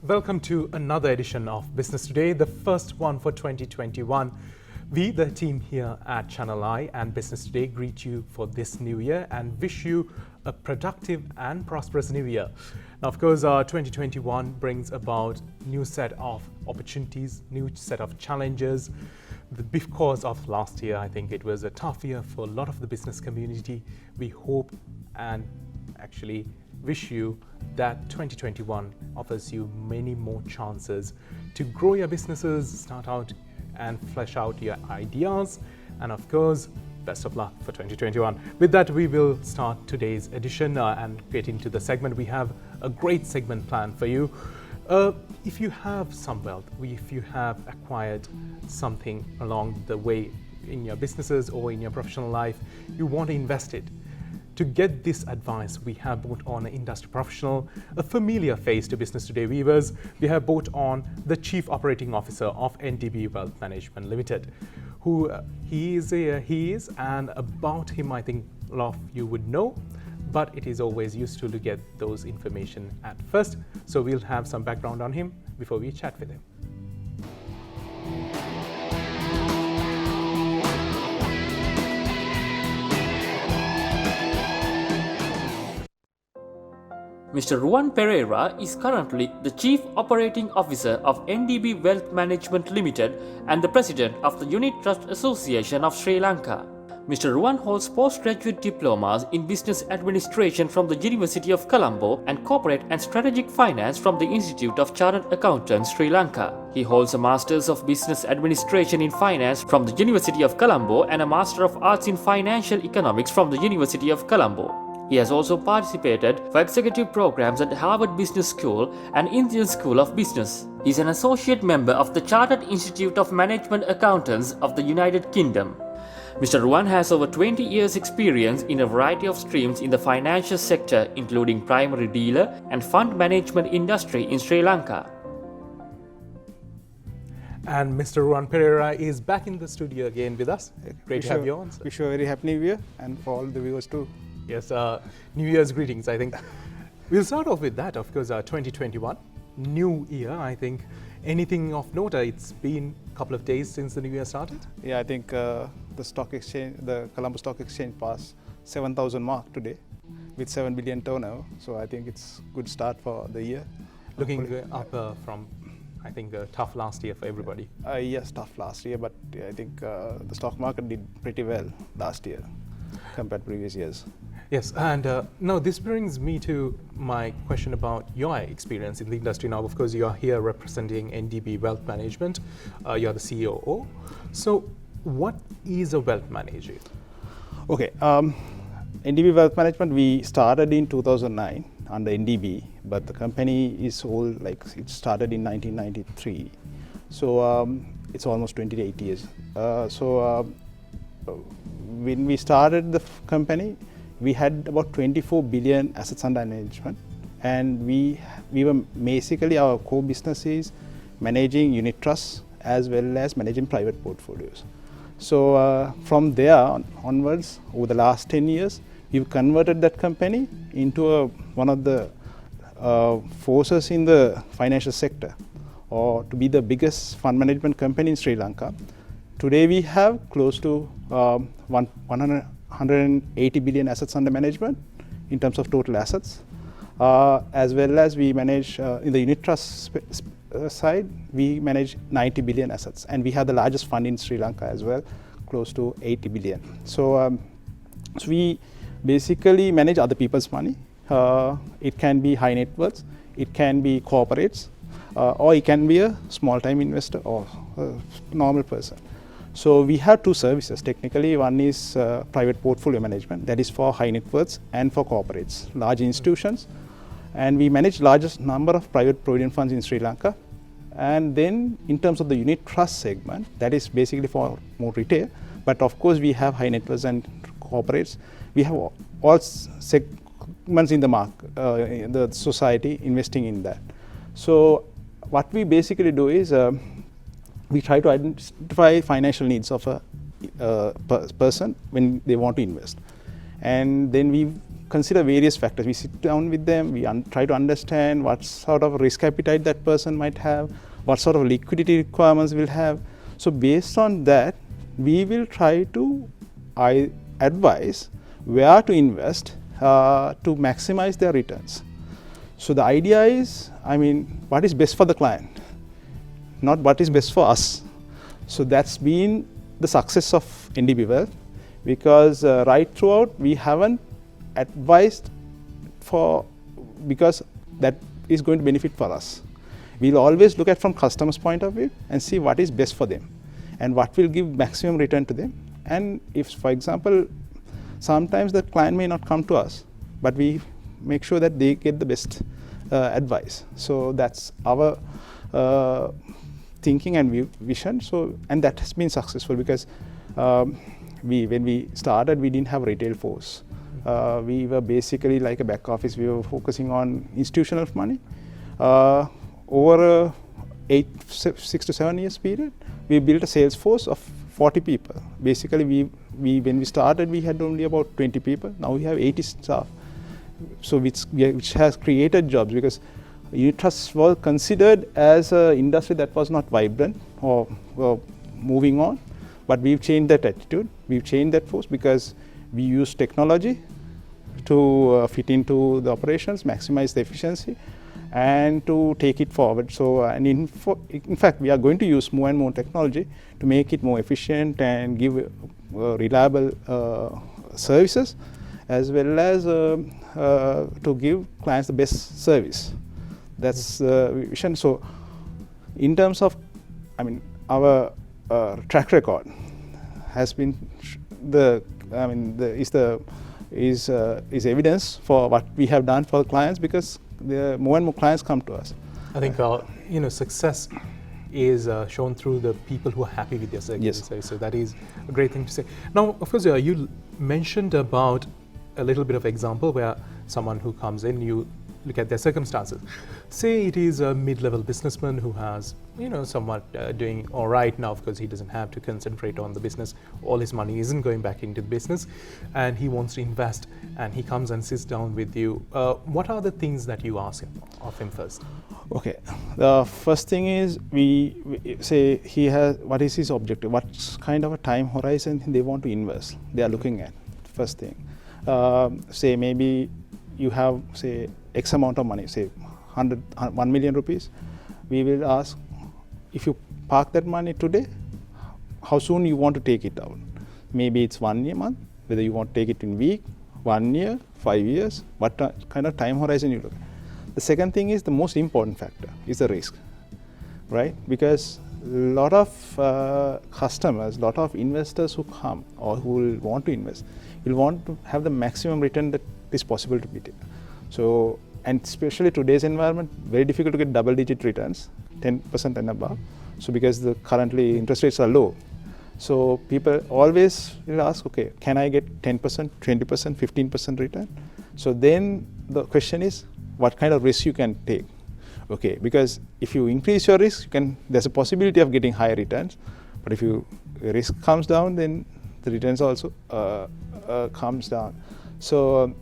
Welcome to another edition of Business Today, the first one for 2021. We, the team here at Channel I and Business Today, greet you for this new year and wish you a productive and prosperous new year. Now, of course, 2021 brings about new set of opportunities, new set of challenges. Because of last year, I think it was a tough year for a lot of the business community. We hope and actually wish you that 2021 offers you many more chances to grow your businesses, start out and flesh out your ideas, and of course, best of luck for 2021. With that, we will start today's edition and get into the segment. We have a great segment planned for you. If you have some wealth, if you have acquired something along the way in your businesses or in your professional life, you want to invest it. To get this advice, we have brought on an industry professional, a familiar face to Business Today viewers. We have brought on the Chief Operating Officer of NDB Wealth Management Limited, who he is, and about him, I think a lot of you would know, but it is always useful to get those information at first. So we'll have some background on him before we chat with him. Mr. Ruan Pereira is currently the Chief Operating Officer of NDB Wealth Management Limited and the President of the Unit Trust Association of Sri Lanka. Mr. Ruan holds postgraduate diplomas in Business Administration from the University of Colombo and Corporate and Strategic Finance from the Institute of Chartered Accountants, Sri Lanka. He holds a Masters of Business Administration in Finance from the University of Colombo and a Master of Arts in Financial Economics from the University of Colombo. He has also participated for executive programs at Harvard Business School and Indian School of Business. He is an associate member of the Chartered Institute of Management Accountants of the United Kingdom. Mr. Ruan has over 20 years' experience in a variety of streams in the financial sector, including primary dealer and fund management industry in Sri Lanka. And Mr. Ruan Pereira is back in the studio again with us. Great to have you on, sir. Wish you a very happy new year, and for all the viewers too. Yes, New Year's greetings, I think. We'll start off with that, of course, 2021, new year, I think. Anything of note? It's been a couple of days since the new year started? Yeah, I think the stock exchange, the Colombo Stock Exchange passed 7,000 mark today with 7 billion turnover. So I think it's a good start for the year. Looking up from, I think, tough last year for everybody. Yes, tough last year, but I think the stock market did pretty well last year compared to previous years. Yes, and now this brings me to my question about your experience in the industry. Now, of course, you are here representing NDB Wealth Management. You are the COO. So what is a wealth manager? Okay, NDB Wealth Management, we started in 2009 under NDB, but the company is old, like it started in 1993. So it's almost 28 years. When we started the company, we had about 24 billion assets under management, and we were basically, our core business is managing unit trusts as well as managing private portfolios. So from there onwards, over the last 10 years, we've converted that company into one of the forces in the financial sector, or to be the biggest fund management company in Sri Lanka. Today we have close to 180 billion assets under management in terms of total assets, as well as we manage in the unit trust side, we manage 90 billion assets, and we have the largest fund in Sri Lanka as well, close to 80 billion. So we basically manage other people's money. It can be high net worths, it can be corporates, or it can be a small time investor or a normal person. So we have two services. Technically, one is private portfolio management, that is for high net worths and for corporates, large institutions. And we manage largest number of private provident funds in Sri Lanka. And then in terms of the unit trust segment, that is basically for more retail. But of course, we have high net worths and corporates. We have all segments in the market, in the society investing in that. So what we basically do is we try to identify financial needs of a person when they want to invest, and then we consider various factors. We sit down with them, we try to understand what sort of risk appetite that person might have, what sort of liquidity requirements will have. So based on that, we will try to advise where to invest to maximize their returns. So the idea is, what is best for the client, not what is best for us. So that's been the success of NDB Wealth, because right throughout we haven't advised because that is going to benefit for us. We'll always look at from customers' point of view and see what is best for them and what will give maximum return to them. And if, for example, sometimes the client may not come to us, but we make sure that they get the best advice. So that's our thinking and vision. So, and that has been successful because when we started, we didn't have retail force. We were basically like a back office. We were focusing on institutional money. Over a 6 to 7 years period, we built a sales force of 40 people. Basically, when we started, we had only about 20 people. Now we have 80 staff. So which has created jobs, because unit trusts were considered as an industry that was not vibrant or moving on. But we've changed that attitude. We've changed that force because we use technology to fit into the operations, maximize the efficiency, and to take it forward. So, and in fact, we are going to use more and more technology to make it more efficient and give reliable services, as well as to give clients the best service. That's the vision. So, in terms of, our track record has been is evidence for what we have done for clients, because more and more clients come to us. I think success is shown through the people who are happy with their service. Yes. So that is a great thing to say. Now, of course, you mentioned about a little bit of example where someone who comes in, you look at their circumstances. Say it is a mid-level businessman who has, somewhat doing all right now because he doesn't have to concentrate on the business. All his money isn't going back into the business, and he wants to invest. And he comes and sits down with you. What are the things that you ask of him first? Okay, the first thing is we say what is his objective? What kind of a time horizon they want to invest? They are looking at first thing. Say maybe you have X amount of money, say 1 million rupees. We will ask, if you park that money today, how soon you want to take it out? Maybe it's 1 year, month, whether you want to take it in week, 1 year, 5 years, what kind of time horizon you look at. The second thing is the most important factor is the risk, right? Because a lot of customers, a lot of investors who come or who will want to invest, will want to have the maximum return that is possible to be taken. So, and especially today's environment, very difficult to get double-digit returns, 10% and above. So because currently interest rates are low. So people always will ask, okay, can I get 10%, 20%, 15% return? So then the question is, what kind of risk you can take? Okay, because if you increase your risk, there's a possibility of getting higher returns. But if risk comes down, then the returns also comes down. So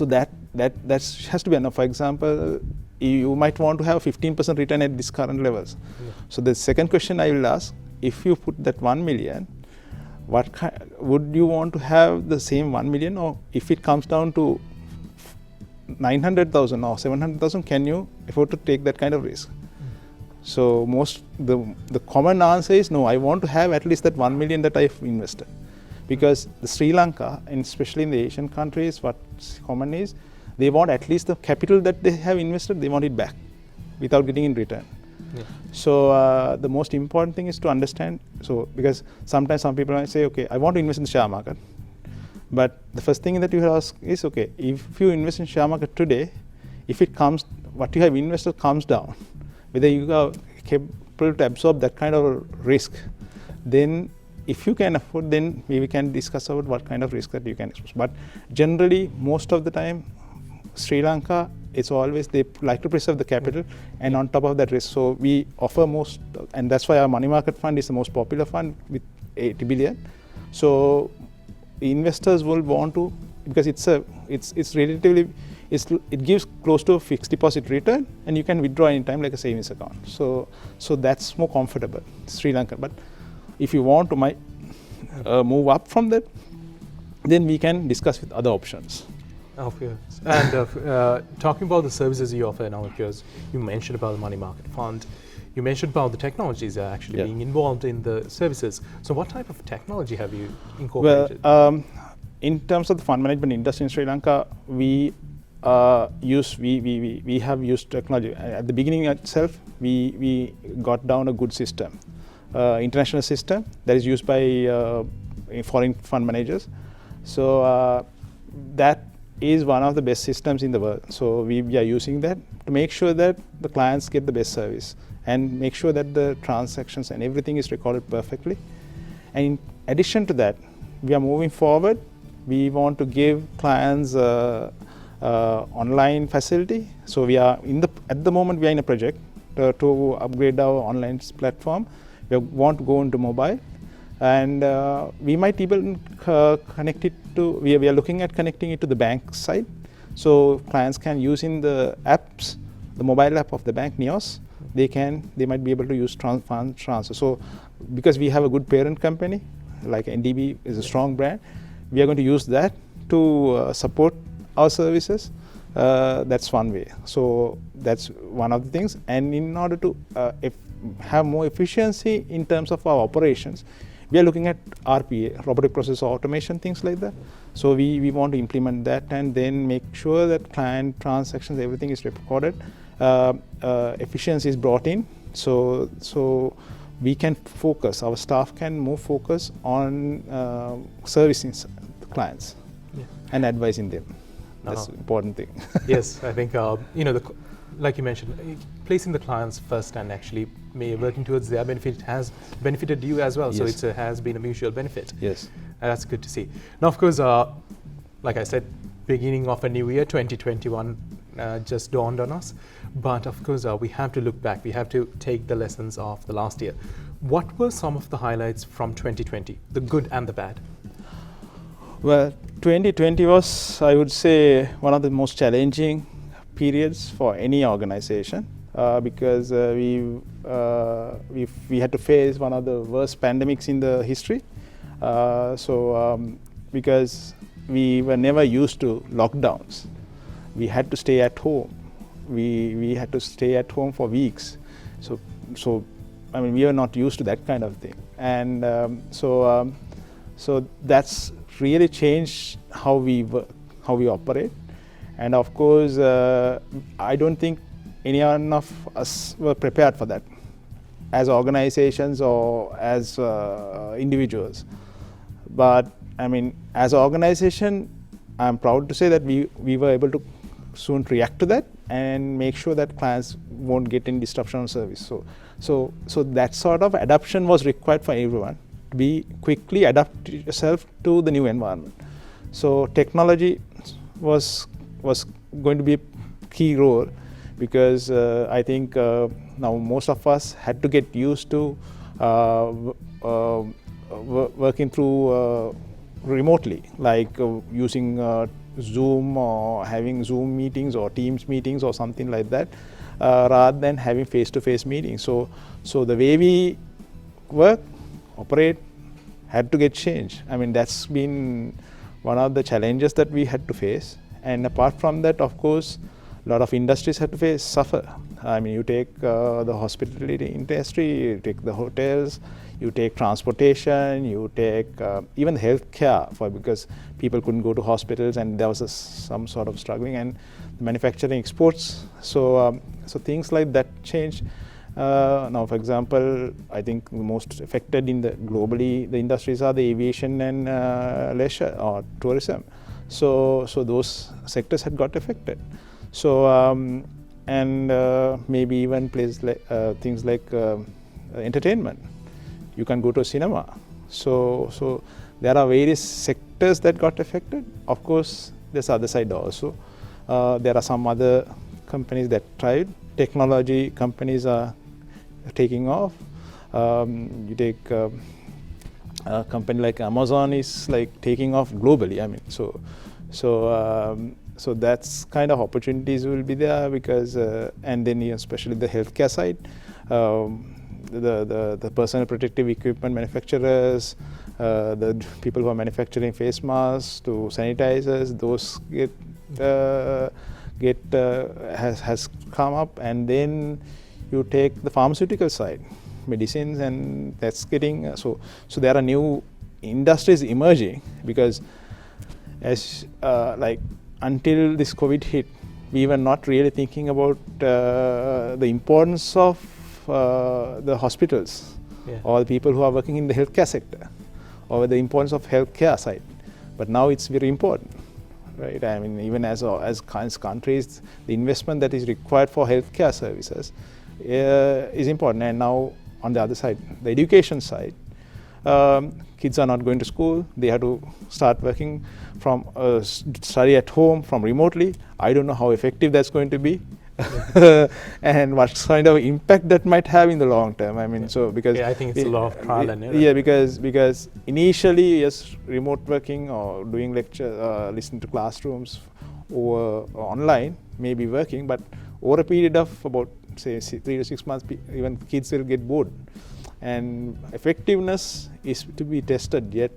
that has to be enough. For example, you might want to have 15% return at these current levels. Yeah. So the second question I will ask, if you put that 1 million, would you want to have the same 1 million, or if it comes down to 900,000 or 700,000, can you afford to take that kind of risk? So the common answer is no, I want to have at least that 1 million that I've invested. Because the Sri Lanka, and especially in the Asian countries, what's common is they want at least the capital that they have invested, they want it back without getting in return. Yeah. So the most important thing is to understand. So because sometimes some people might say, okay, I want to invest in the share market. But the first thing that you ask is, okay, if you invest in share market today, if it comes, what you have invested comes down, whether you are capable to absorb that kind of risk, then if you can afford, then we can discuss about what kind of risk that you can expose. But generally, most of the time, Sri Lanka, it's always they like to preserve the capital and on top of that risk. So we offer most, and that's why our money market fund is the most popular fund with 80 billion. So investors will want to because it's relatively, it gives close to a fixed deposit return, and you can withdraw anytime like a savings account. So that's more comfortable, Sri Lanka. But if you want to move up from that, then we can discuss with other options. Of course. And talking about the services you offer now, because you mentioned about the money market fund, you mentioned about the technologies that are actually being involved in the services. So what type of technology have you incorporated? Well, in terms of the fund management industry in Sri Lanka, we have used technology. At the beginning itself, we got down a good system, international system that is used by foreign fund managers. So that is one of the best systems in the world. So we are using that to make sure that the clients get the best service and make sure that the transactions and everything is recorded perfectly. And in addition to that, we are moving forward. We want to give clients online facility. So we are at the moment we are in a project to upgrade our online platform. We want to go into mobile, and we might even connect it to. We are looking at connecting it to the bank side, so clients can use in the apps, the mobile app of the bank NEOS. They might be able to use fund transfer. So because we have a good parent company, like NDB is a strong brand, we are going to use that to support our services. That's one way. So that's one of the things. And in order to have more efficiency in terms of our operations, we are looking at RPA, robotic process automation, things like that. So we want to implement that and then make sure that client transactions, everything is recorded. Efficiency is brought in, so we can focus, our staff can more focus on servicing clients and advising them. That's the important thing. Yes, I think, like you mentioned, placing the clients first and actually working towards their benefit has benefited you as well. Yes. So it has been a mutual benefit. Yes. That's good to see. Now, of course, like I said, beginning of a new year, 2021 just dawned on us. But of course, we have to look back. We have to take the lessons of the last year. What were some of the highlights from 2020, the good and the bad? Well, 2020 was, I would say, one of the most challenging periods for any organization because we had to face one of the worst pandemics in the history. Because we were never used to lockdowns, we had to stay at home. We had to stay at home for weeks. So I mean, we are not used to that kind of thing, and so that's really changed how we work, how we operate. And of course, I don't think any one of us were prepared for that as organizations or as individuals. But I mean, as an organization, I'm proud to say that we were able to soon react to that and make sure that clients won't get any disruption on service. So that sort of adaptation was required for everyone to be quickly adapt yourself to the new environment. So technology was going to be a key role because I think now most of us had to get used to working through remotely, like using Zoom or having Zoom meetings or Teams meetings or something like that, rather than having face-to-face meetings. So the way we work, operate, had to get changed. I mean, that's been one of the challenges that we had to face. And apart from that, of course, a lot of industries had to suffer. I mean, you take the hospitality industry, you take the hotels, you take transportation, you take even healthcare, because people couldn't go to hospitals and there was some sort of struggling, and manufacturing exports. So things like that change. Now, for example, I think the most affected globally, the industries are the aviation and leisure or tourism. So those sectors had got affected. So and maybe even places like things like entertainment. You can go to a cinema. So there are various sectors that got affected. Of course, there's other side also. There are some other companies that tried. Technology companies are taking off. You take a company like Amazon is like taking off globally. I mean, so So that's kind of opportunities will be there because, and then especially the healthcare side, the personal protective equipment manufacturers, the people who are manufacturing face masks to sanitizers, those has come up, and then you take the pharmaceutical side, medicines, and that's getting so there are new industries emerging because as like until this COVID hit, we were not really thinking about the importance of the hospitals or the people who are working in the healthcare sector or the importance of healthcare side. But now it's very important, right? I mean, even as countries, the investment that is required for healthcare services is important. And now on the other side, the education side, kids are not going to school. They have to start working from study at home from remotely. I don't know how effective that's going to be. And what kind of impact that might have in the long term. I mean, so because I think it's a lot of trial and error. Yeah, because initially, yes, remote working or doing lecture, listening to classrooms or online may be working, but over a period of about say 3 to 6 months, even kids will get bored, and effectiveness is to be tested yet.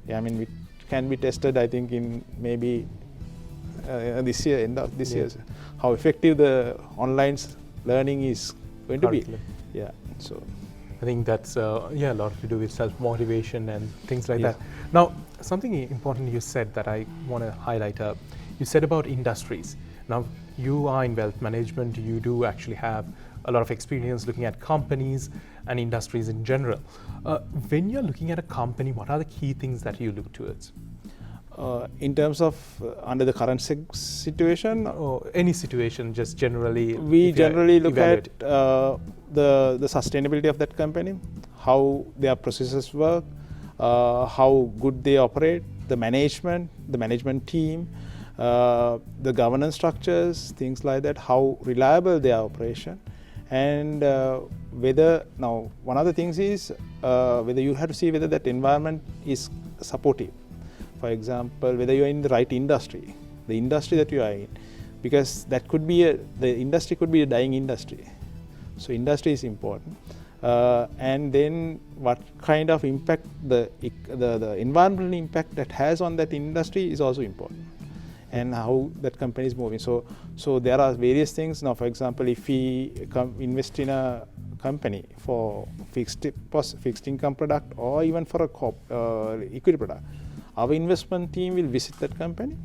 Yeah, I mean, it can be tested, I think, in maybe this year, end of this year, how effective the online learning is going to be. Yeah, so I think that's a lot to do with self-motivation and things like that. Now, something important you said that I want to highlight. You said about industries. Now, you are in wealth management. You do actually have a lot of experience looking at companies and industries in general. When you're looking at a company, what are the key things that you look towards? In terms of under the current situation, or any situation, just generally, we generally look at the sustainability of that company, how their processes work, how good they operate, the management team, the governance structures, things like that, how reliable their operation, and whether now one of the things is whether you have to see whether that environment is supportive. For example, whether you are in the right industry, the industry that you are in, because that could be the industry could be a dying industry. So industry is important, and then what kind of impact the environmental impact that has on that industry is also important, and how that company is moving. So there are various things. Now, for example, if we invest in a company for fixed income product or even for a equity product, our investment team will visit that company,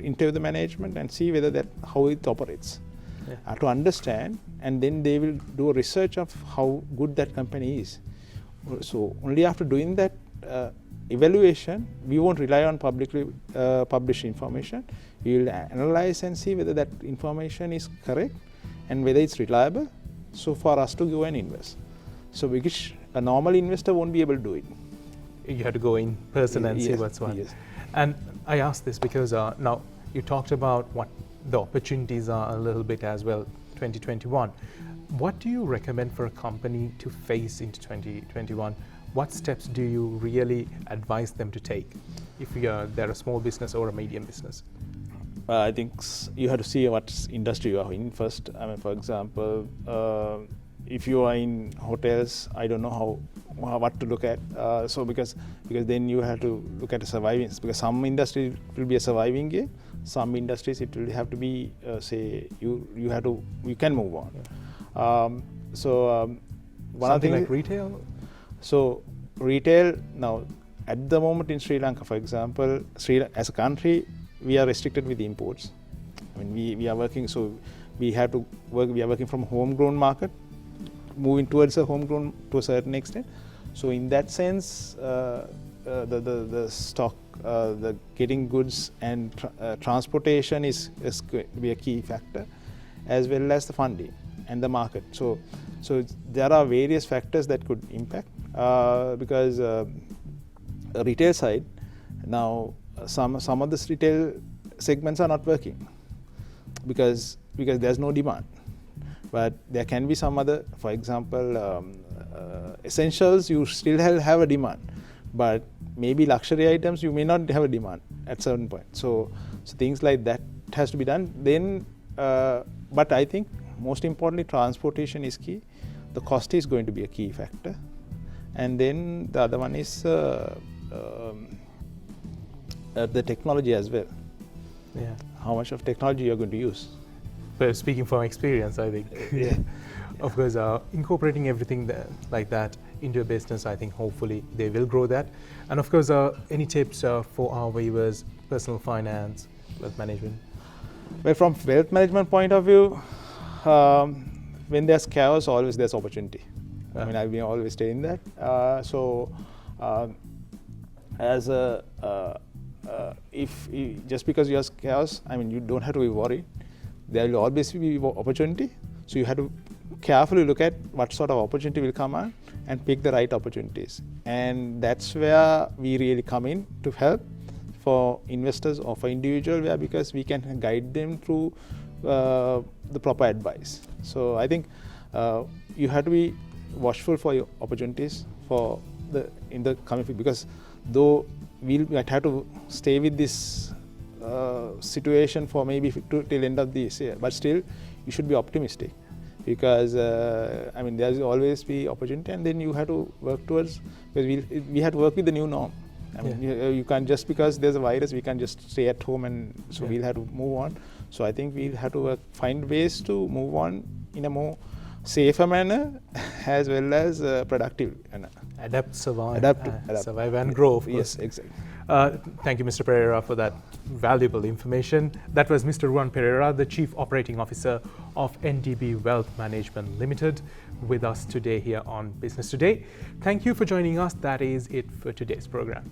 interview the management, and see whether how it operates, to understand, and then they will do a research of how good that company is. So only after doing that evaluation, we won't rely on publicly published information. We will analyze and see whether that information is correct and whether it's reliable, so for us to go and invest. So which a normal investor won't be able to do it. You have to go in person and see what's what. Yes. And I asked this because now you talked about what the opportunities are a little bit as well, 2021. What do you recommend for a company to face into 2021? What steps do you really advise them to take if they're a small business or a medium business? I think you have to see what industry you are in first. I mean, for example, if you are in hotels, I don't know what to look at. So because then you have to look at the surviving, because some industry will be a surviving game. Some industries it will have to be say you can move on. One Something thing like retail. So retail now at the moment in Sri Lanka, for example, as a country, we are restricted with imports. I mean, we are working, so we have to work. We are working from homegrown market, moving towards a homegrown to a certain extent. So in that sense, the stock, the getting goods and transportation is going to be a key factor, as well as the funding and the market. So there are various factors that could impact because retail side now some of the retail segments are not working because there's no demand. But there can be some other, for example, essentials you still have a demand, but maybe luxury items you may not have a demand. at certain point. So things like that has to be done. Then, but I think most importantly, transportation is key. The cost is going to be a key factor, and then the other one is the technology as well. Yeah. How much of technology you're going to use. But speaking from experience, I think, of course, incorporating everything like that into a business, I think hopefully they will grow that. And of course, any tips for our viewers, personal finance, wealth management? Well, from wealth management point of view, when there's chaos, always there's opportunity. I mean, I've been always saying that. As a if just because you have chaos, I mean, you don't have to be worried. There will always be opportunity. So you have to carefully look at what sort of opportunity will come on and pick the right opportunities. And that's where we really come in to help for investors or for individuals, where because we can guide them through the proper advice. So I think you have to be watchful for your opportunities for in the coming future, because though we might have to stay with this situation for maybe till end of this year, but still you should be optimistic, because I mean, there will always be opportunity, and then you have to work towards, because we have to work with the new norm. I mean, you can't, just because there's a virus, we can't just stay at home, and so we'll have to move on. So I think we'll have to find ways to move on in a more safer manner as well as productive manner. Adapt, survive. Adapt. Survive and grow, of course. Yes, exactly. Thank you, Mr. Pereira, for that valuable information. That was Mr. Ruan Pereira, the Chief Operating Officer of NDB Wealth Management Limited, with us today here on Business Today. Thank you for joining us. That is it for today's program.